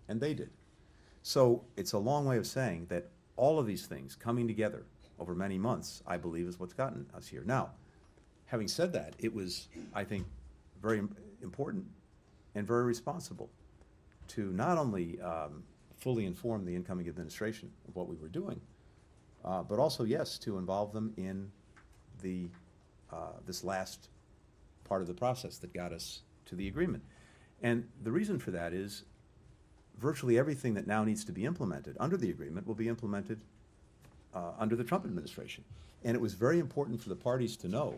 and they did. So it's a long way of saying that all of these things coming together over many months, I believe, is what's gotten us here. Now, having said that, it was, I think, very important and very responsible to not only fully inform the incoming administration of what we were doing, but also, yes, to involve them in this last part of the process that got us to the agreement. And the reason for that is virtually everything that now needs to be implemented under the agreement will be implemented under the Trump administration. And it was very important for the parties to know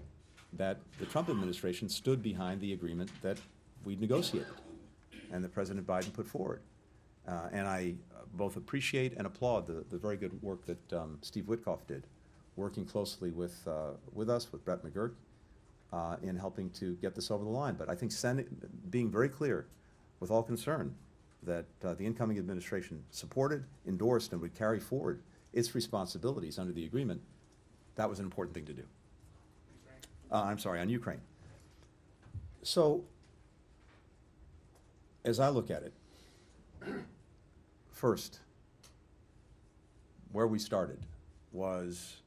that the Trump administration stood behind the agreement that we negotiated and that President Biden put forward. And I both appreciate and applaud the very good work that Steve Witkoff did, working closely with us, with Brett McGurk, in helping to get this over the line. But I think being very clear with all concerned that the incoming administration supported, endorsed, and would carry forward its responsibilities under the agreement, that was an important thing to do. I'm sorry, on Ukraine. So, as I look at it, first, where we started was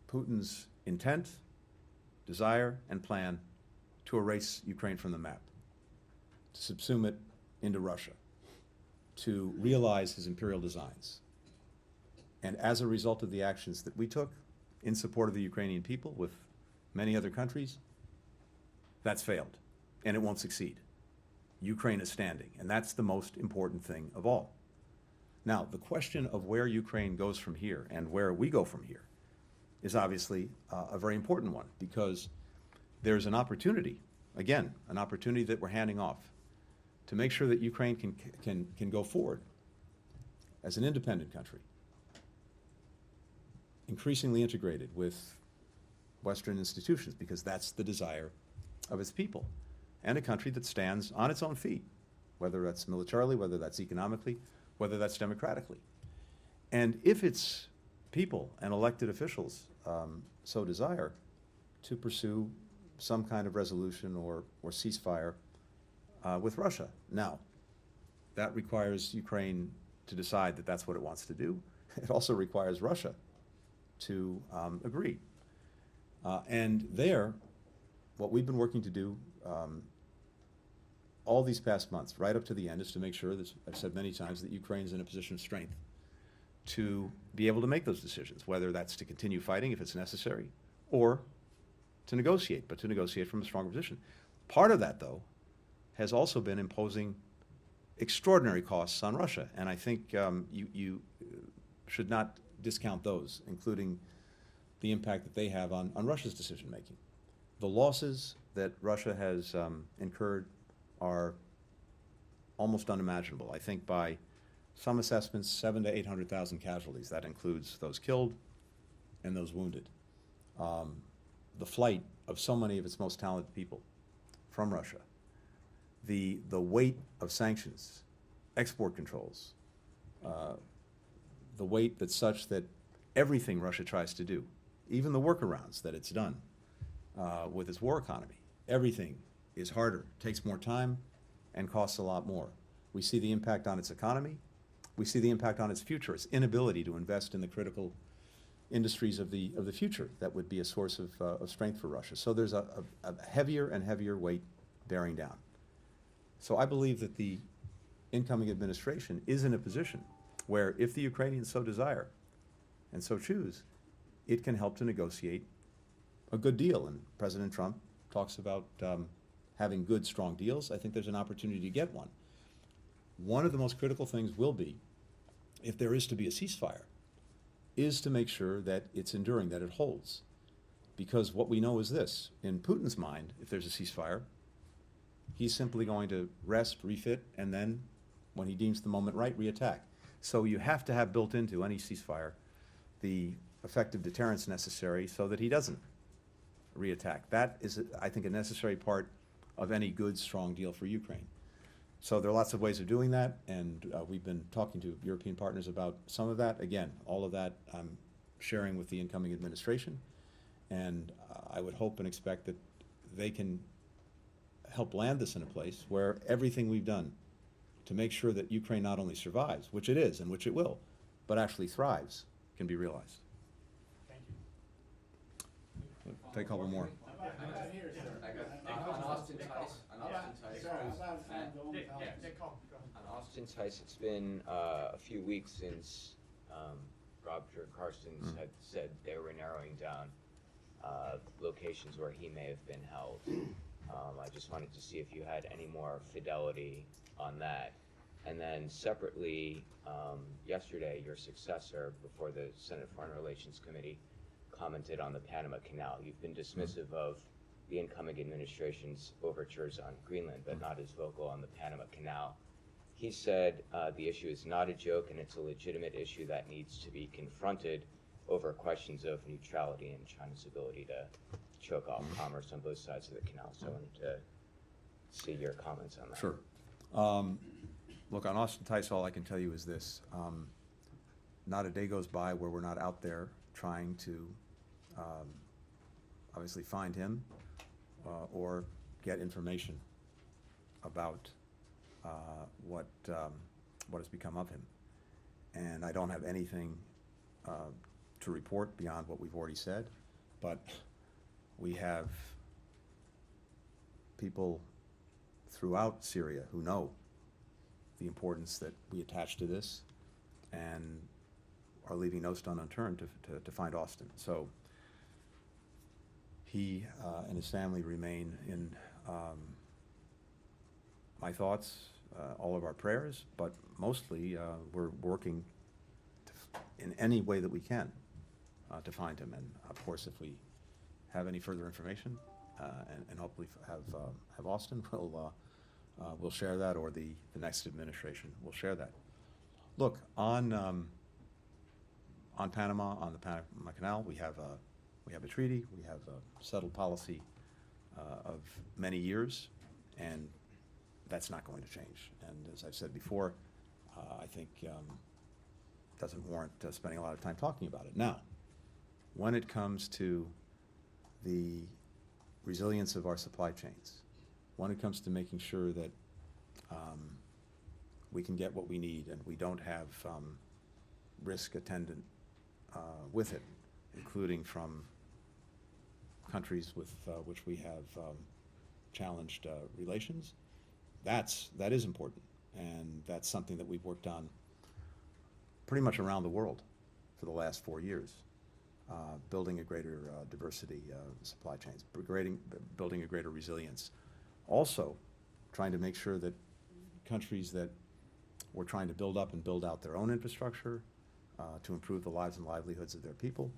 Putin's intent, desire, and plan to erase Ukraine from the map, to subsume it into Russia, to realize his imperial designs. And as a result of the actions that we took in support of the Ukrainian people with many other countries, that's failed, and it won't succeed. Ukraine is standing, and that's the most important thing of all. Now, the question of where Ukraine goes from here and where we go from here is obviously a very important one, because there's an opportunity, again, an opportunity that we're handing off to make sure that Ukraine can go forward as an independent country, increasingly integrated with Western institutions, because that's the desire of its people, and a country that stands on its own feet, whether that's militarily, whether that's economically, whether that's democratically. And if its people and elected officials so desire to pursue some kind of resolution or ceasefire with Russia. Now, that requires Ukraine to decide that that's what it wants to do. It also requires Russia to agree. And there, what we've been working to do all these past months, right up to the end, is to make sure, that I've said many times, that Ukraine's in a position of strength to be able to make those decisions, whether that's to continue fighting if it's necessary, or to negotiate, but to negotiate from a stronger position. Part of that, though, has also been imposing extraordinary costs on Russia, and I think you should not discount those, including the impact that they have on Russia's decision-making. The losses that Russia has incurred are almost unimaginable. I think by some assessments, 700,000 to 800,000 casualties. That includes those killed and those wounded. The flight of so many of its most talented people from Russia. The weight of sanctions, export controls, the weight that's such that everything Russia tries to do, even the workarounds that it's done with its war economy, everything is harder, takes more time, and costs a lot more. We see the impact on its economy. We see the impact on its future, its inability to invest in the critical industries of the future that would be a source of strength for Russia. So there's a heavier and heavier weight bearing down. So I believe that the incoming administration is in a position where, if the Ukrainians so desire and so choose, it can help to negotiate a good deal. And President Trump talks about having good, strong deals. I think there's an opportunity to get one. One of the most critical things will be, if there is to be a ceasefire, is to make sure that it's enduring, that it holds. Because what we know is this: in Putin's mind, if there's a ceasefire, he's simply going to rest, refit, and then, when he deems the moment right, reattack. So you have to have built into any ceasefire the effective deterrence necessary so that he doesn't reattack. That is, I think, a necessary part of any good, strong deal for Ukraine. So there are lots of ways of doing that, and we've been talking to European partners about some of that. Again, all of that I'm sharing with the incoming administration, and I would hope and expect that they can help land this in a place where everything we've done to make sure that Ukraine not only survives, which it is and which it will, but actually thrives, can be realized. Thank you. Take a couple more. On Austin Tice, it's been a few weeks since Roger Carstens had said they were narrowing down locations where he may have been held. I just wanted to see if you had any more fidelity on that. And then separately, yesterday, your successor before the Senate Foreign Relations Committee commented on the Panama Canal. You've been dismissive of the incoming administration's overtures on Greenland, but not as vocal on the Panama Canal. He said the issue is not a joke and it's a legitimate issue that needs to be confronted over questions of neutrality and China's ability to choke off commerce on both sides of the canal. So I wanted to see your comments on that. Sure. Look, on Austin Tice, all I can tell you is this. Not a day goes by where we're not out there trying to obviously find him or get information about what has become of him. And I don't have anything to report beyond what we've already said, but we have people throughout Syria who know the importance that we attach to this and are leaving no stone unturned to find Austin. So he and his family remain in my thoughts, all of our prayers, but mostly we're working in any way that we can to find him. And of course, if we have any further information and hopefully have Austin, we'll share that, or the next administration will share that. Look, on Panama, on the Panama Canal, we have a treaty, we have a settled policy of many years, and that's not going to change. And as I've said before, I think doesn't warrant spending a lot of time talking about it. Now, when it comes to the resilience of our supply chains, when it comes to making sure that we can get what we need and we don't have risk attendant with it, including from countries with which we have challenged relations, that is important, and that's something that we've worked on pretty much around the world for the last 4 years, building a greater diversity of supply chains, building a greater resilience. Also, trying to make sure that countries that were trying to build up and build out their own infrastructure to improve the lives and livelihoods of their people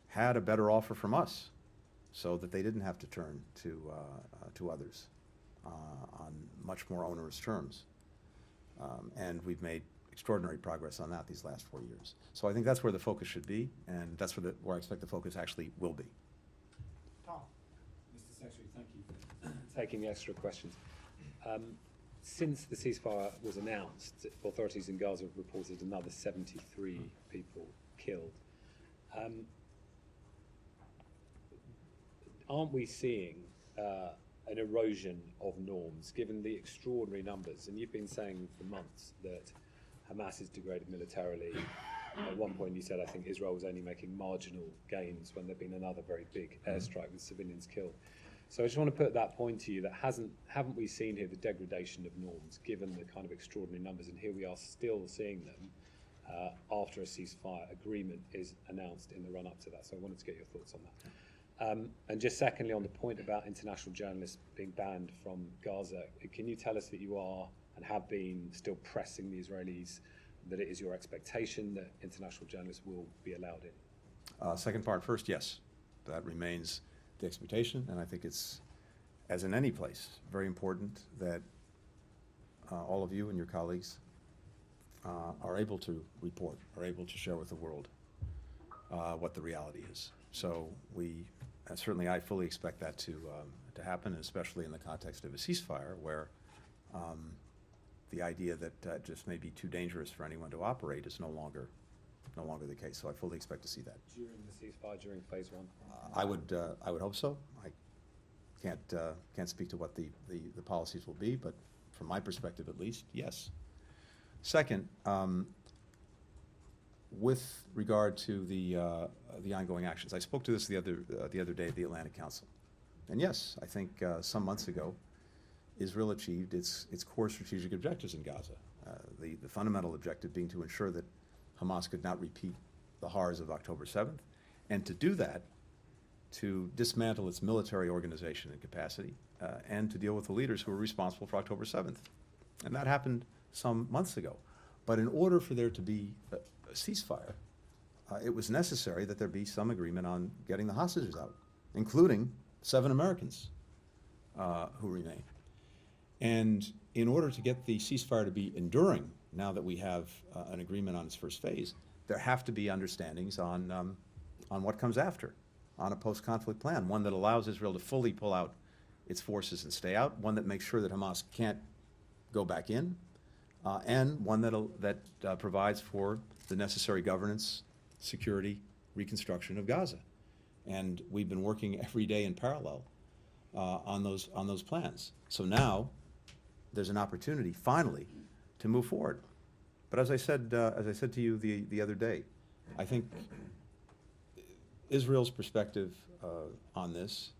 had a better offer from us, so that they didn't have to turn to others on much more onerous terms. And we've made extraordinary progress on that these last 4 years. So I think that's where the focus should be, and that's where I expect the focus actually will be. Tom. Mr. Secretary, thank you for taking the extra questions. Since the ceasefire was announced, authorities in Gaza have reported another 73 people killed. Aren't we seeing an erosion of norms, given the extraordinary numbers? And you've been saying for months that Hamas is degraded militarily. At one point you said, I think, Israel was only making marginal gains when there'd been another very big airstrike with civilians killed. So I just want to put that point to you, that haven't we seen here the degradation of norms, given the kind of extraordinary numbers? And here we are still seeing them after a ceasefire agreement is announced in the run-up to that. So I wanted to get your thoughts on that. And just secondly, on the point about international journalists being banned from Gaza, can you tell us that you are and have been still pressing the Israelis, that it is your expectation that international journalists will be allowed in? Second part first, yes. That remains the expectation, and I think it's, as in any place, very important that all of you and your colleagues are able to report, are able to share with the world what the reality is. So we, certainly I fully expect that to happen, especially in the context of a ceasefire, where the idea that just may be too dangerous for anyone to operate is no longer the case. So I fully expect to see that. During the ceasefire, during phase one? I would hope so. I can't speak to what the policies will be, but from my perspective at least, yes. Second, with regard to the ongoing actions, I spoke to this the other day at the Atlantic Council, and yes, I think some months ago, Israel achieved its core strategic objectives in Gaza. The fundamental objective being to ensure that Hamas could not repeat the horrors of October 7th, and to do that, to dismantle its military organization and capacity, and to deal with the leaders who were responsible for October 7th. And that happened some months ago. But in order for there to be a ceasefire, it was necessary that there be some agreement on getting the hostages out, including 7 Americans who remain. And in order to get the ceasefire to be enduring, now that we have an agreement on its first phase, there have to be understandings on what comes after, on a post-conflict plan, one that allows Israel to fully pull out its forces and stay out, one that makes sure that Hamas can't go back in, and one that provides for the necessary governance, security, reconstruction of Gaza. And we've been working every day in parallel on those plans. So now there's an opportunity, finally, to move forward. But as I said to you the other day, I think Israel's perspective on this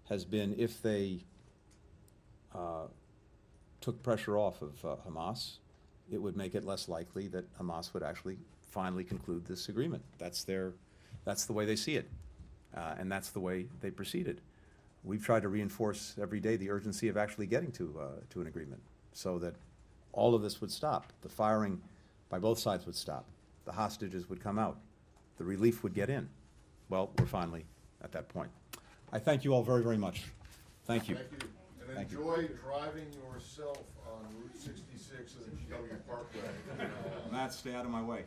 has been, if they took pressure off of Hamas, it would make it less likely that Hamas would actually finally conclude this agreement. That's the way they see it, and that's the way they proceeded. We've tried to reinforce every day the urgency of actually getting to an agreement, so that all of this would stop. The firing by both sides would stop. The hostages would come out. The relief would get in. Well, we're finally at that point. I thank you all very, very much. Thank you. Thank you. And Thank you. enjoy driving yourself on Route 66 and the GW Parkway. Matt, stay out of my way.